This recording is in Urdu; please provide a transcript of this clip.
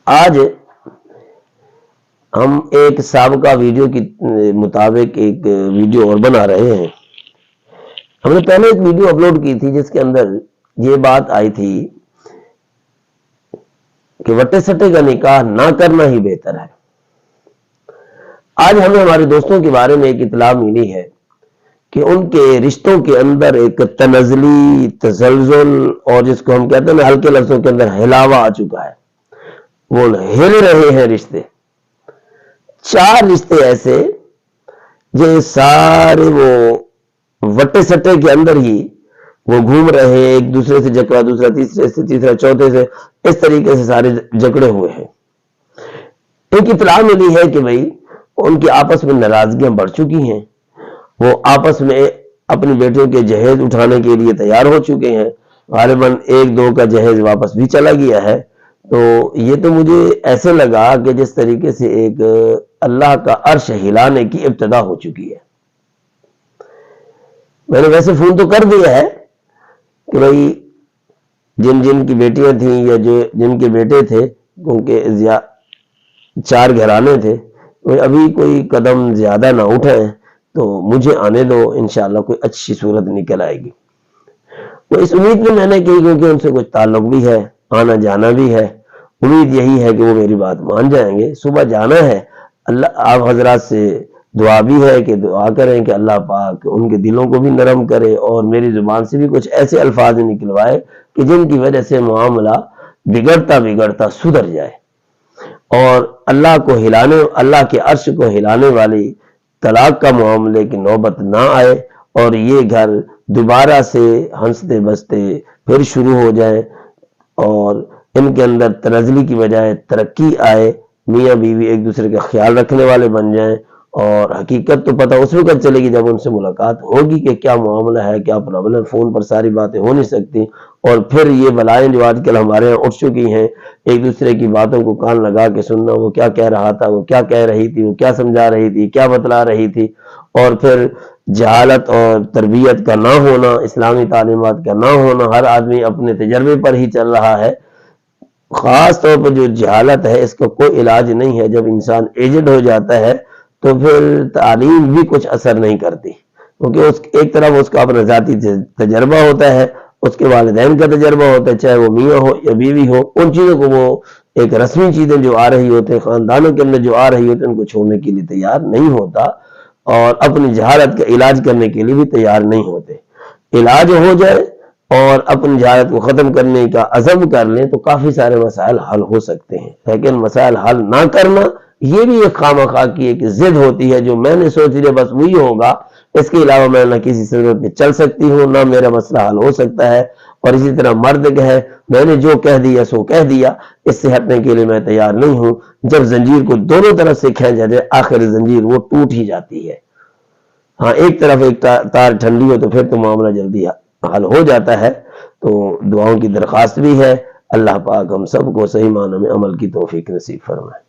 آج ہم ایک سابقہ ویڈیو کی مطابق ایک ویڈیو اور بنا رہے ہیں۔ ہم نے پہلے ایک ویڈیو اپلوڈ کی تھی جس کے اندر یہ بات آئی تھی کہ وٹے سٹے کا نکاح نہ کرنا ہی بہتر ہے۔ آج ہمیں ہمارے دوستوں کے بارے میں ایک اطلاع ملی ہے کہ ان کے رشتوں کے اندر ایک تنزلی تزلزل اور جس کو ہم کہتے ہیں ہلکے لفظوں کے اندر ہلاوا آ چکا ہے، وہ ہل رہے ہیں رشتے۔ 4 رشتے ایسے جو سارے وہ وٹے سٹے کے اندر ہی وہ گھوم رہے ہیں، ایک دوسرے سے جکڑا، دوسرا تیسرے سے، تیسرا چوتھے سے، اس طریقے سے سارے جکڑے ہوئے ہیں۔ ایک اطلاع ملی ہے کہ بھئی ان کی آپس میں ناراضگیاں بڑھ چکی ہیں، وہ آپس میں اپنی بیٹیوں کے جہیز اٹھانے کے لیے تیار ہو چکے ہیں، غالباً 1-2 کا جہیز واپس بھی چلا گیا ہے۔ تو یہ تو مجھے ایسے لگا کہ جس طریقے سے ایک اللہ کا عرش ہلانے کی ابتدا ہو چکی ہے۔ میں نے ویسے فون تو کر دیا ہے کہ بھئی جن کی بیٹیاں تھیں یا جن کے بیٹے تھے، کیونکہ 4 گھرانے تھے، ابھی کوئی قدم زیادہ نہ اٹھائیں تو مجھے آنے دو، انشاءاللہ کوئی اچھی صورت نکل آئے گی۔ تو اس امید میں نے کہی، کیونکہ ان سے کچھ تعلق بھی ہے، آنا جانا بھی ہے، امید یہی ہے کہ وہ میری بات مان جائیں گے۔ صبح جانا ہے، اللہ آپ حضرات سے دعا بھی ہے کہ دعا کریں کہ اللہ پاک ان کے دلوں کو بھی نرم کرے اور میری زبان سے بھی کچھ ایسے الفاظ نکلوائے کہ جن کی وجہ سے معاملہ بگڑتا سدھر جائے، اور اللہ کے عرش کو ہلانے والی طلاق کا معاملے کی نوبت نہ آئے، اور یہ گھر دوبارہ سے ہنستے بستے پھر شروع ہو جائے، اور ان کے اندر تنزلی کی بجائے ترقی آئے، میاں بیوی ایک دوسرے کا خیال رکھنے والے بن جائیں۔ اور حقیقت تو پتہ اس وقت چلے گی جب ان سے ملاقات ہوگی کہ کیا معاملہ ہے، کیا پرابلم۔ فون پر ساری باتیں ہو نہیں سکتی، اور پھر یہ بلائیں جو آج کل ہمارے یہاں اٹھ چکی ہیں، ایک دوسرے کی باتوں کو کان لگا کے سننا، وہ کیا کہہ رہا تھا، وہ کیا کہہ رہی تھی، وہ کیا سمجھا رہی تھی، کیا بتلا رہی تھی، اور پھر جہالت اور تربیت کا نہ ہونا، اسلامی تعلیمات کا نہ ہونا، ہر آدمی اپنے تجربے پر ہی چل رہا ہے۔ خاص طور پر جو جہالت ہے اس کا کوئی علاج نہیں ہے۔ جب انسان ایجڈ ہو جاتا ہے تو پھر تعلیم بھی کچھ اثر نہیں کرتی، کیونکہ ایک طرف اس کا اپنا ذاتی تجربہ ہوتا ہے، اس کے والدین کا تجربہ ہوتا ہے، چاہے وہ میاں ہو یا بیوی ہو، ان چیزوں کو وہ ایک رسمی چیزیں جو آ رہی ہوتے ہیں، خاندانوں کے اندر جو آ رہی ہوتی ہیں، ان کو چھوڑنے کے لیے تیار نہیں ہوتا، اور اپنی جہالت کا علاج کرنے کے لیے بھی تیار نہیں ہوتے۔ علاج ہو جائے اور اپنی جہالت کو ختم کرنے کا عزم کر لیں تو کافی سارے مسائل حل ہو سکتے ہیں، لیکن مسائل حل نہ کرنا یہ بھی ایک خواہ کی ایک ضد ہوتی ہے، جو میں نے سوچ لیا بس وہی ہوگا، اس کے علاوہ میں نہ کسی صورت میں چل سکتی ہوں، نہ میرا مسئلہ حل ہو سکتا ہے۔ اور اسی طرح مرد ہے، میں نے جو کہہ دیا سو کہہ دیا، اس سے ہٹنے کے لیے میں تیار نہیں ہوں۔ جب زنجیر کو دونوں طرف سے کھینچا جائے، آخر زنجیر وہ ٹوٹ ہی جاتی ہے۔ ہاں، ایک طرف ایک تار ٹھنڈی ہو تو پھر تو معاملہ جلدی حل ہو جاتا ہے۔ تو دعاؤں کی درخواست بھی ہے، اللہ پاک ہم سب کو صحیح معنی میں عمل کی توفیق نصیب فرمائے۔